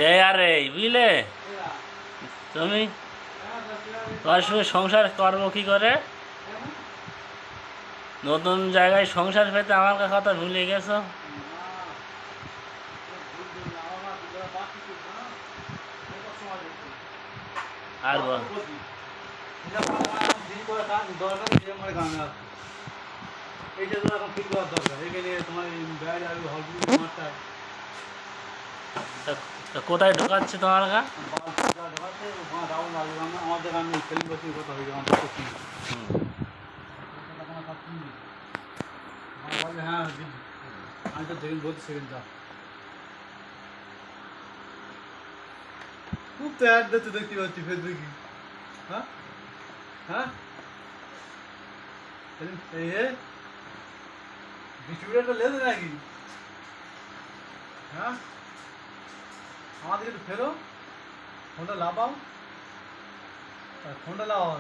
সে আরে বুঝলে তুমি তোমার সঙ্গে সংসার করবো কি করে? নতুন জায়গায় সংসার পেতে আমার কথা ভুলে গেছো। আর বল কোথায় ঢোকাচ্ছে তোমার গা? হ্যাঁ আমি তো দেখেন বলছি সেকেন্ড যা খুব তো অ্যাড দিতে দেখতে পাচ্ছি ফেসবুকে। হ্যাঁ হ্যাঁ এই ডিস্ট্রিবিউটারটা লেগে নাকি? হ্যাঁ আমাদের একটু ফেরো ফোনটা লাগাও ফোনটা লাগাও